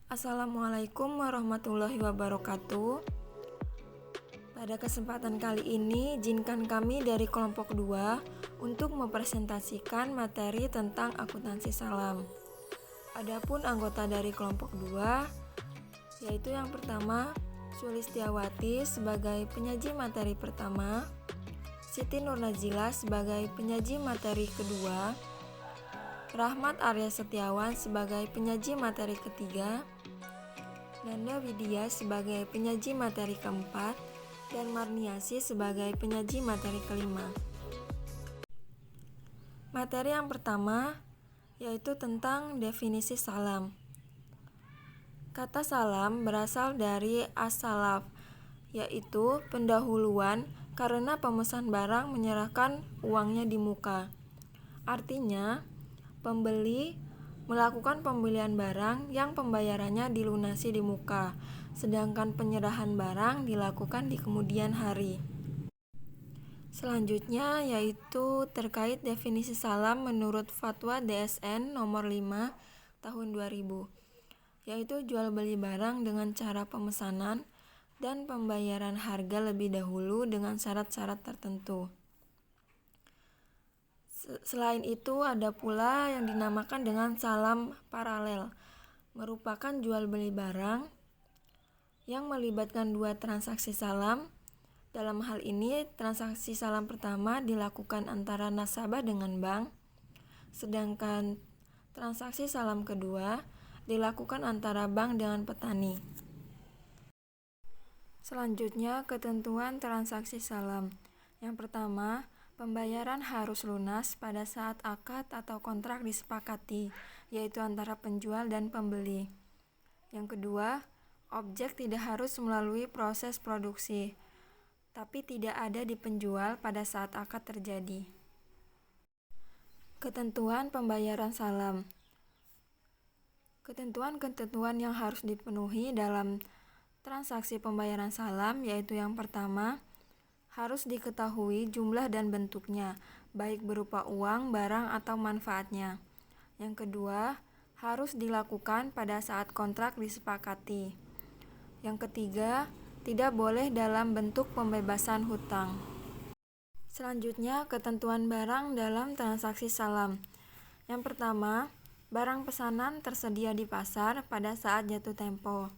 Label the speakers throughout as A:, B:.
A: Assalamualaikum warahmatullahi wabarakatuh. Pada kesempatan kali ini, izinkan kami dari kelompok 2 untuk mempresentasikan materi tentang akuntansi salam. Adapun anggota dari kelompok 2, yaitu yang pertama, Sulistiawati sebagai penyaji materi pertama, Siti Nurnazila sebagai penyaji materi kedua, Rahmat Arya Setiawan sebagai penyaji materi ketiga, Nanda Widya sebagai penyaji materi keempat, dan Marniasi sebagai penyaji materi kelima. Materi yang pertama yaitu tentang definisi salam. Kata salam berasal dari as-salaf, yaitu pendahuluan karena pemesan barang menyerahkan uangnya di muka. Artinya, pembeli melakukan pembelian barang yang pembayarannya dilunasi di muka, sedangkan penyerahan barang dilakukan di kemudian hari. Selanjutnya yaitu terkait definisi salam menurut Fatwa DSN nomor 5 tahun 2000, yaitu jual beli barang dengan cara pemesanan dan pembayaran harga lebih dahulu dengan syarat-syarat tertentu. Selain itu ada pula yang dinamakan dengan salam paralel, merupakan jual beli barang yang melibatkan dua transaksi salam. Dalam hal ini, transaksi salam pertama dilakukan antara nasabah dengan bank, sedangkan transaksi salam kedua dilakukan antara bank dengan petani. Selanjutnya, ketentuan transaksi salam. Yang pertama, pembayaran harus lunas pada saat akad atau kontrak disepakati, yaitu antara penjual dan pembeli. Yang kedua, objek tidak harus melalui proses produksi, tapi tidak ada di penjual pada saat akad terjadi. Ketentuan pembayaran salam. Ketentuan-ketentuan yang harus dipenuhi dalam transaksi pembayaran salam yaitu yang pertama, harus diketahui jumlah dan bentuknya, baik berupa uang, barang, atau manfaatnya. Yang kedua, harus dilakukan pada saat kontrak disepakati. Yang ketiga, tidak boleh dalam bentuk pembebasan hutang. Selanjutnya, ketentuan barang dalam transaksi salam. Yang pertama, barang pesanan tersedia di pasar pada saat jatuh tempo.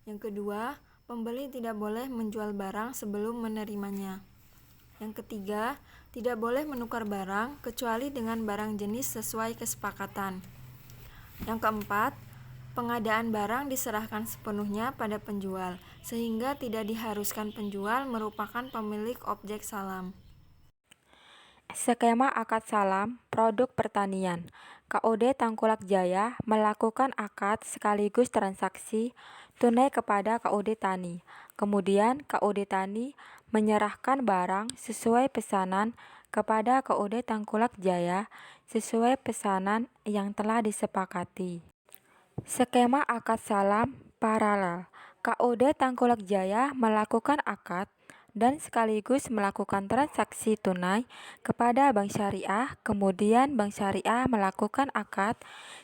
A: Yang kedua, pembeli tidak boleh menjual barang sebelum menerimanya. Yang ketiga, tidak boleh menukar barang kecuali dengan barang jenis sesuai kesepakatan. Yang keempat, pengadaan barang diserahkan sepenuhnya pada penjual, sehingga tidak diharuskan penjual merupakan pemilik objek salam.
B: Skema akad salam produk pertanian. KUD Tangkulak Jaya melakukan akad sekaligus transaksi tunai kepada KUD Tani. Kemudian KUD Tani menyerahkan barang sesuai pesanan kepada KUD Tangkulak Jaya sesuai pesanan yang telah disepakati. Skema akad salam paralel. KUD Tangkulak Jaya melakukan akad dan sekaligus melakukan transaksi tunai kepada Bank Syariah, kemudian Bank Syariah melakukan akad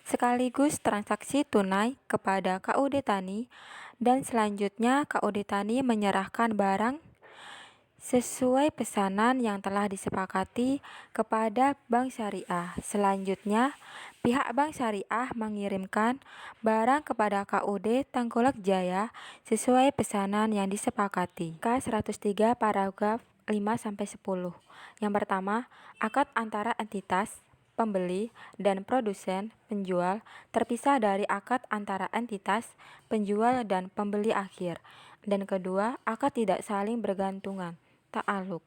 B: sekaligus transaksi tunai kepada KUD Tani, dan selanjutnya KUD Tani menyerahkan barang sesuai pesanan yang telah disepakati kepada Bank Syariah. Selanjutnya, pihak Bank Syariah mengirimkan barang kepada KUD Tangkulak Jaya sesuai pesanan yang disepakati. K103 paragraf 5-10. Yang pertama, akad antara entitas pembeli dan produsen penjual terpisah dari akad antara entitas penjual dan pembeli akhir. Dan kedua, akad tidak saling bergantungan. Ta'aluk.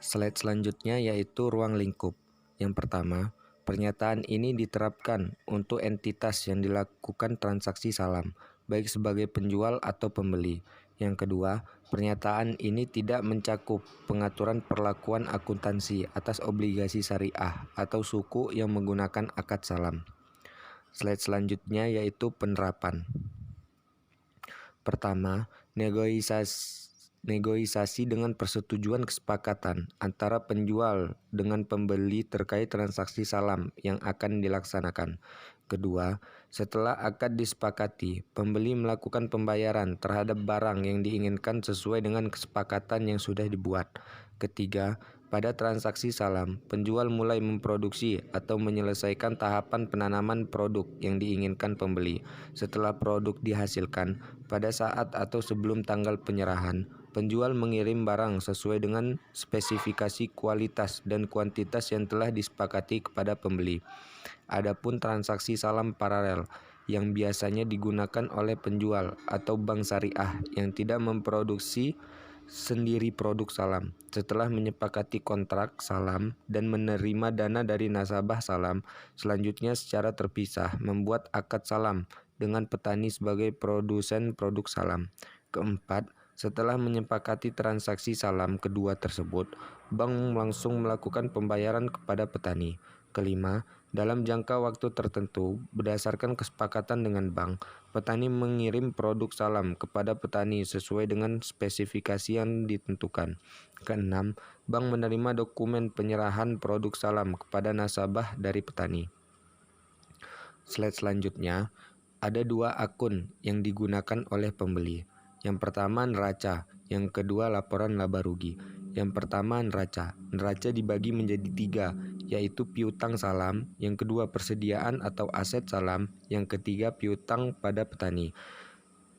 C: Slide selanjutnya yaitu ruang lingkup. Yang pertama, pernyataan ini diterapkan untuk entitas yang dilakukan transaksi salam, baik sebagai penjual atau pembeli. Yang kedua, pernyataan ini tidak mencakup pengaturan perlakuan akuntansi atas obligasi syariah atau suku yang menggunakan akad salam. Slide selanjutnya yaitu penerapan. Pertama, negosiasi dengan persetujuan kesepakatan antara penjual dengan pembeli terkait transaksi salam yang akan dilaksanakan. Kedua, setelah akad disepakati, pembeli melakukan pembayaran terhadap barang yang diinginkan sesuai dengan kesepakatan yang sudah dibuat. Ketiga, pada transaksi salam, penjual mulai memproduksi atau menyelesaikan tahapan penanaman produk yang diinginkan pembeli. Setelah produk dihasilkan, pada saat atau sebelum tanggal penyerahan, penjual mengirim barang sesuai dengan spesifikasi kualitas dan kuantitas yang telah disepakati kepada pembeli. Adapun transaksi salam paralel yang biasanya digunakan oleh penjual atau bank syariah yang tidak memproduksi sendiri produk salam. Setelah menyepakati kontrak salam dan menerima dana dari nasabah salam, selanjutnya secara terpisah membuat akad salam dengan petani sebagai produsen produk salam. Keempat, setelah menyepakati transaksi salam kedua tersebut, bank langsung melakukan pembayaran kepada petani. Kelima, dalam jangka waktu tertentu, berdasarkan kesepakatan dengan bank, petani mengirim produk salam kepada petani sesuai dengan spesifikasi yang ditentukan. Keenam, bank menerima dokumen penyerahan produk salam kepada nasabah dari petani. Slide selanjutnya, ada dua akun yang digunakan oleh pembeli. Yang pertama neraca, yang kedua laporan laba rugi. Yang pertama neraca. Neraca dibagi menjadi tiga, yaitu piutang salam, yang kedua persediaan atau aset salam, yang ketiga piutang pada petani.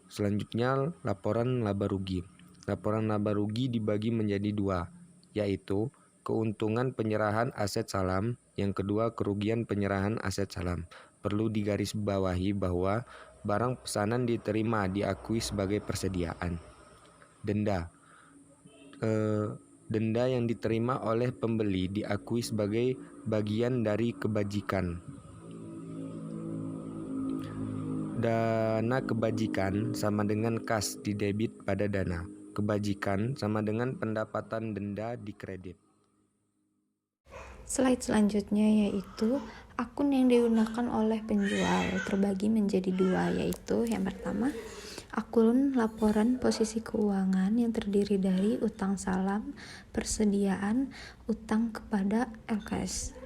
C: Selanjutnya laporan laba rugi. Laporan laba rugi dibagi menjadi dua, yaitu keuntungan penyerahan aset salam, yang kedua kerugian penyerahan aset salam. Perlu digarisbawahi bahwa barang pesanan diterima diakui sebagai persediaan. Denda yang diterima oleh pembeli diakui sebagai bagian dari kebajikan. Dana kebajikan sama dengan kas didebit pada dana. Kebajikan sama dengan pendapatan denda di kredit.
D: Slide selanjutnya yaitu akun yang digunakan oleh penjual terbagi menjadi dua, yaitu yang pertama akun laporan posisi keuangan yang terdiri dari utang salam, persediaan, utang kepada LKS.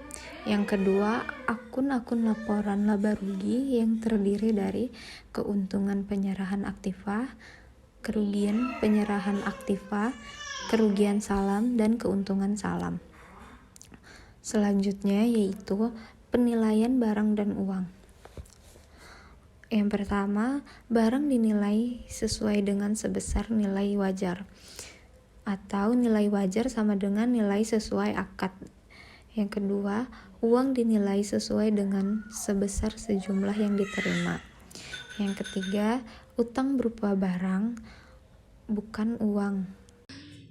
D: Yang kedua, akun-akun laporan laba rugi yang terdiri dari keuntungan penyerahan aktiva, kerugian penyerahan aktiva, kerugian salam, dan keuntungan salam. Selanjutnya yaitu penilaian barang dan uang. Yang pertama, barang dinilai sesuai dengan sebesar nilai wajar, atau nilai wajar sama dengan nilai sesuai akad. Yang kedua, uang dinilai sesuai dengan sebesar sejumlah yang diterima. Yang ketiga, utang berupa barang, bukan uang.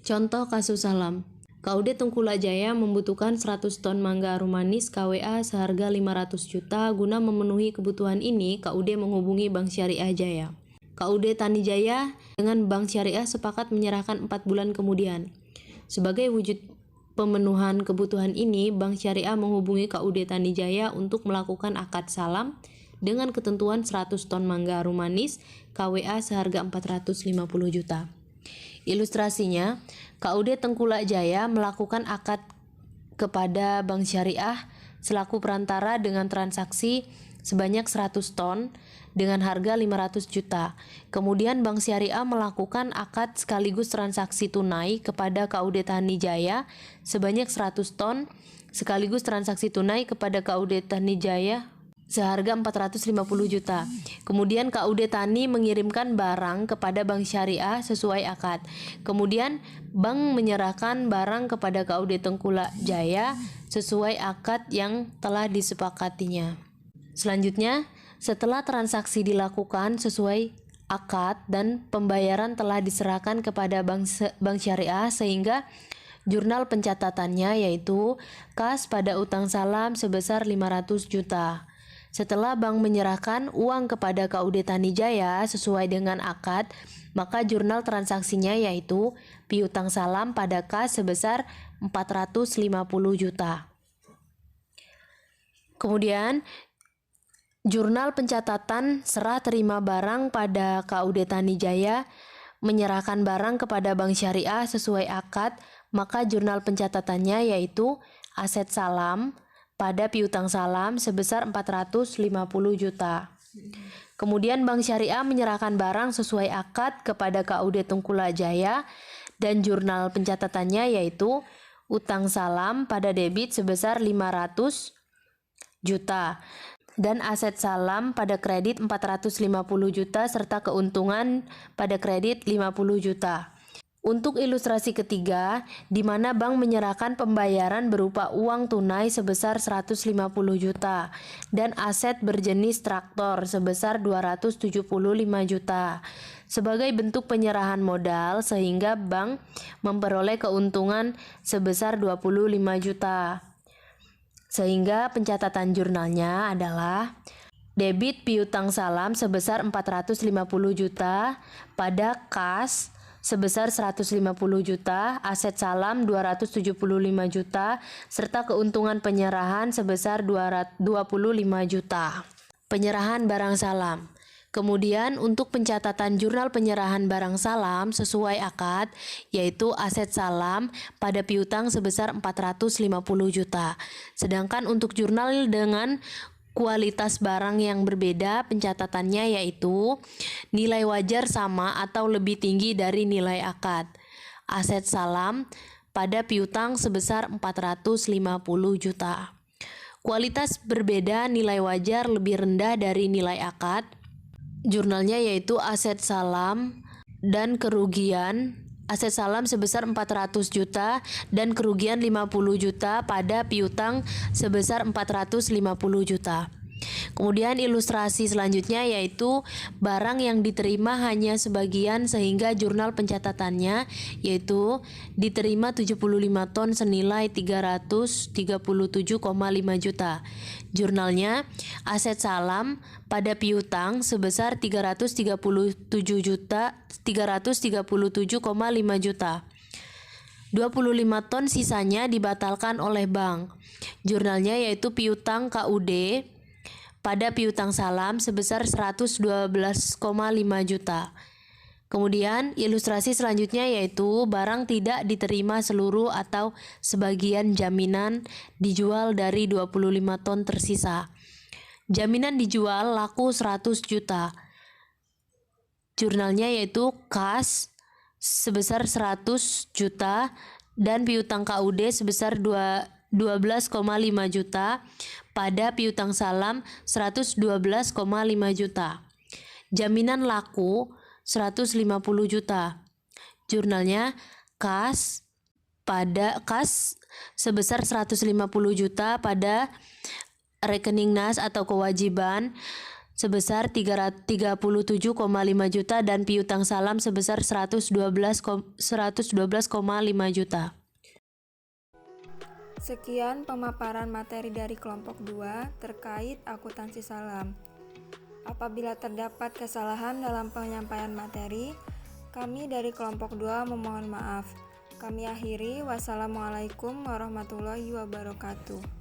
E: Contoh kasus salam. KUD Tengkulak Jaya membutuhkan 100 ton mangga arum manis KWA seharga 500 juta. Guna memenuhi kebutuhan ini, KUD menghubungi Bank Syariah Jaya. KUD Tani Jaya dengan Bank Syariah sepakat menyerahkan 4 bulan kemudian. Sebagai wujud pemenuhan kebutuhan ini, Bank Syariah menghubungi KUD Tani Jaya untuk melakukan akad salam dengan ketentuan 100 ton mangga arum manis KWA seharga 450 juta. Ilustrasinya, KUD Tengkulak Jaya melakukan akad kepada Bank Syariah selaku perantara dengan transaksi sebanyak 100 ton dengan harga 500 juta. Kemudian Bank Syariah melakukan akad sekaligus transaksi tunai kepada KUD Tani Jaya sebanyak 100 ton sekaligus transaksi tunai kepada KUD Tani Jaya seharga 450 juta. Kemudian KUD Tani mengirimkan barang kepada Bank Syariah sesuai akad. Kemudian bank menyerahkan barang kepada KUD Tengkulak Jaya sesuai akad yang telah disepakatinya. Selanjutnya, setelah transaksi dilakukan sesuai akad dan pembayaran telah diserahkan kepada Bank Syariah sehingga jurnal pencatatannya yaitu kas pada utang salam sebesar 500 juta. Setelah bank menyerahkan uang kepada KUD Tani Jaya sesuai dengan akad, maka jurnal transaksinya yaitu piutang salam pada kas sebesar 450 juta. Kemudian, jurnal pencatatan serah terima barang pada KUD Tani Jaya menyerahkan barang kepada Bank Syariah sesuai akad, maka jurnal pencatatannya yaitu aset salam pada piutang salam sebesar 450 juta. Kemudian Bank Syariah menyerahkan barang sesuai akad kepada KUD Tengkulak Jaya dan jurnal pencatatannya yaitu utang salam pada debit sebesar 500 juta dan aset salam pada kredit 450 juta serta keuntungan pada kredit 50 juta. Untuk ilustrasi ketiga, di mana bank menyerahkan pembayaran berupa uang tunai sebesar 150 juta dan aset berjenis traktor sebesar 275 juta sebagai bentuk penyerahan modal sehingga bank memperoleh keuntungan sebesar 25 juta. Sehingga pencatatan jurnalnya adalah debit piutang salam sebesar 450 juta pada kas sebesar 150 juta, aset salam 275 juta, serta keuntungan penyerahan sebesar 25 juta. Penyerahan barang salam. Kemudian untuk pencatatan jurnal penyerahan barang salam sesuai akad, yaitu aset salam pada piutang sebesar 450 juta. Sedangkan untuk jurnal dengan kualitas barang yang berbeda, pencatatannya yaitu nilai wajar sama atau lebih tinggi dari nilai akad. Aset salam pada piutang sebesar 450 juta. Kualitas berbeda, nilai wajar lebih rendah dari nilai akad. Jurnalnya yaitu aset salam dan kerugian. Aset salam sebesar 400 juta dan kerugian 50 juta pada piutang sebesar 450 juta. Kemudian ilustrasi selanjutnya yaitu barang yang diterima hanya sebagian sehingga jurnal pencatatannya yaitu diterima 75 ton senilai 337,5 juta. Jurnalnya aset salam pada piutang sebesar 337,5 juta. 25 ton sisanya dibatalkan oleh bank. Jurnalnya yaitu piutang KUD pada piutang salam sebesar 112,5 juta. Kemudian ilustrasi selanjutnya yaitu barang tidak diterima seluruh atau sebagian jaminan dijual dari 25 ton tersisa. Jaminan dijual laku 100 juta. Jurnalnya yaitu kas sebesar 100 juta dan piutang KUD sebesar 12,5 juta pada piutang salam 112,5 juta. Jaminan laku 150 juta. Jurnalnya kas sebesar 150 juta pada rekening nas atau kewajiban sebesar 37,5 juta dan piutang salam sebesar 112,5 juta.
A: Sekian pemaparan materi dari kelompok 2 terkait akuntansi salam. Apabila terdapat kesalahan dalam penyampaian materi, kami dari kelompok 2 memohon maaf. Kami akhiri, wassalamualaikum warahmatullahi wabarakatuh.